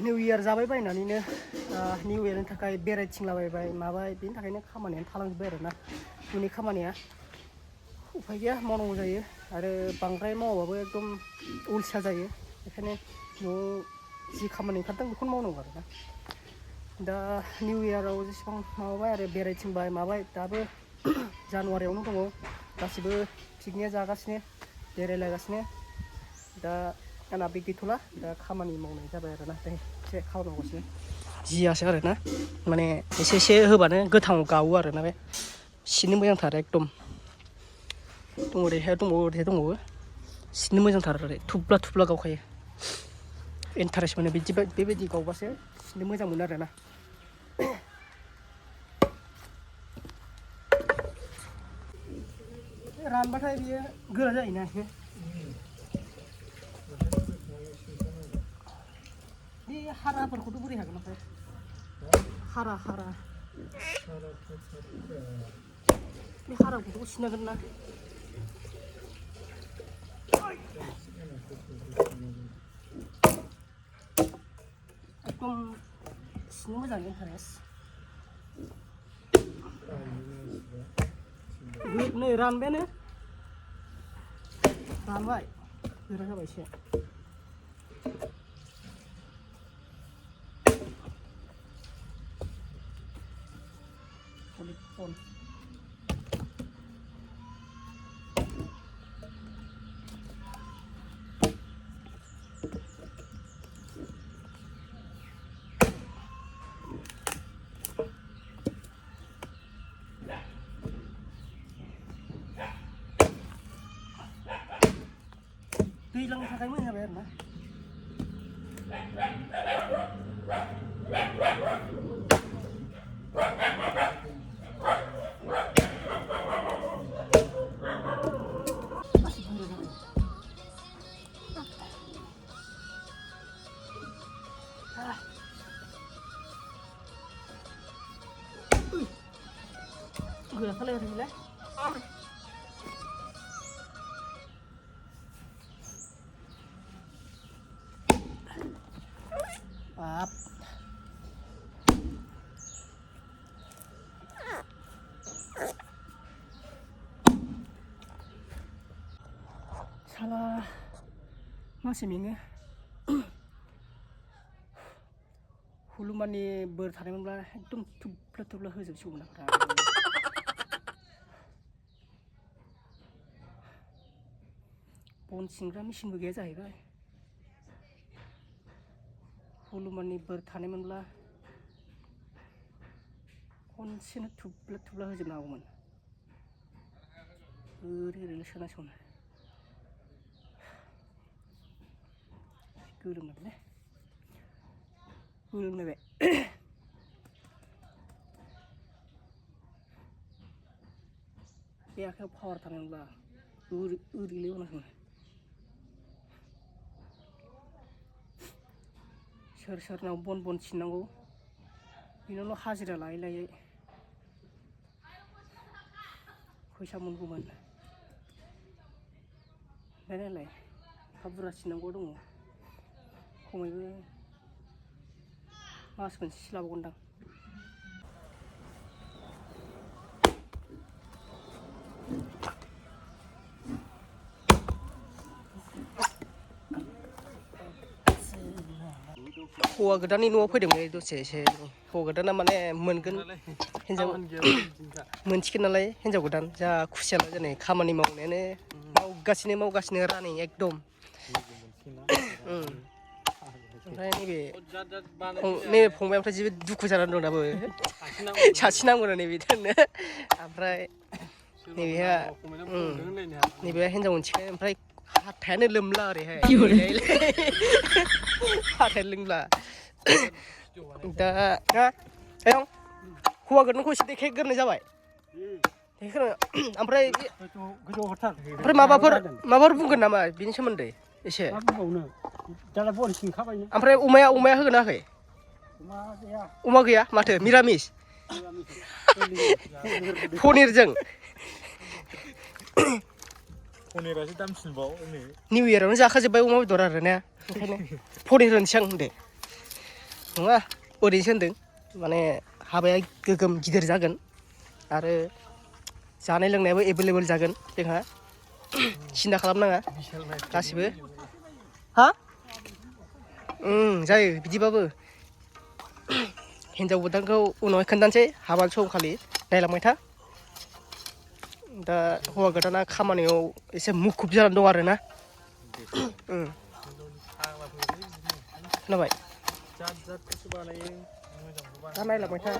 new year जाबाय बायनानैनो new इयारनि थाखाय बेरायथिंलाबायबाय माबाय बेनि थाखायनो खामानियानो थालांजोब्बाय आरोना न'नि खामानिया उफाय गैया मावनांगौ जायो आरो बांद्राय मावाबाबो एकदम अलसिया जायो बेखायनो न'आव जि खामानि ओंखारदों बेखौनो मावनांगौ आरोना दा निउ इयाराव जेसेबां माबाबाय आरो बेरायथिंबाय माबाय दाबो जानुवारियावनो दङ गासिबो पिकनिक जागासिनो बेरायलायगासिनो दा आंना बे गैथ'ला दा खामानि मावनाय जाबाय आरोना एसे खामानि मावगासिनो जियासो आरोना माने एसे एसे होबानो गोथाङाव गावो आरोना बे सिननो मोजांथार एकदम दङ ओरैहाय दंबावो ओरैहाय दंबावो सिननो मोजांथार ओरै थुब्ला थुब्ला गावखायो इन्टारेस्ट मोनो बिदि बेबायदि गावबासो सिननो मोजां मोनो आरोना रानबाथाय बियो गोरा जायोना एसे बे हाराफोरखौथ' बोरै हागोन ओमफ्राय हारा बे हाराखौथ' सिननांगोन ना एकदम सिननो मोजां इन्टारेस्ट नै रानबायानो रानबाय गोरा जाबाय एसे दैज्लांनि थाखाय मोजां जाबाय आरोना गोराथारलाय ओरैलाय बाब साला मासे मेङो हुलुमानि बोर थानायमोनब्ला एकदम थुब्ला थुब्ला होजोबसिगौमोन आं बन सिनग्रा मेचिनबो गैया जाहैबाय हुलुमानि बोर थानायमोनब्ला खनसेनो थुब्ला थुब्ला होजोबनो हागौमोन ओरैनो सोनांसिगौमोन गोलोमनायलै गोलोमलायबाय बे आखायाव पावार थानायमोनब्ला ओरैलै होनांगौमोन सोर सोरनाव बन सिननांगौ बेनावल' हाजिरा लायै लायै फैसा मोनगौमोन नायलाय एफा बुरजा सिननांगौ दङ खमैबो मास मोनसेसो लाबावगोनदां हौवा गोदाननि न'आव फैदोंमोन दसे एसे हौवा गोदाना माने मोनगोन हिनजाव मोनसिगोन नालाय हिनजाव गोदान जा खुसियाला दिनै खामानि मावनायानो मावगासिनो रानिं एकदम ओमफ्राय नैबे फंबाया ओमफ्राय जेबो दुखु जानानै दं दाबो सासिनांगौनो नैबेथारनो ओमफ्राय नैबे हिनजाव मोनसिगोन ओमफ्राय हाथायानो लोमला ओरैहाय हाथाय लोमला दा हौवा गोदानखौ एसे देखायग्रोनाय जाबाय ओमफ्राय माबाफोर बुंगोन नामा बिनि सोमोन्दै एसे ओमफ्राय अमाया होगोन ना होआखै अमा गैया माथो मिरामिस पनिरजों पनिरासो दामसिनबाव निउ इयारावनो जाखाजोब्बाय अमा बेदर आरो ना ओंखायनो पनिर होनोसै आं होनदो नङा ओरैनोसो होनदों माने हाबाया गोगोम गिदिर जागोन आरो जानाय लोंनायाबो एभेलेबेल जागोन जोंहा सिन्था खालामनाङा गासिबो हा जायो बिदिबाबो हिन्जाव गोदानखौ उनावहाय खोन्थानोसै हाबा समखालि नायलांबाय था दा हौवा गोदाना खामानियाव एसे मुखुब जानानै दं आरोना खोनाबाय दा नायलांबाय था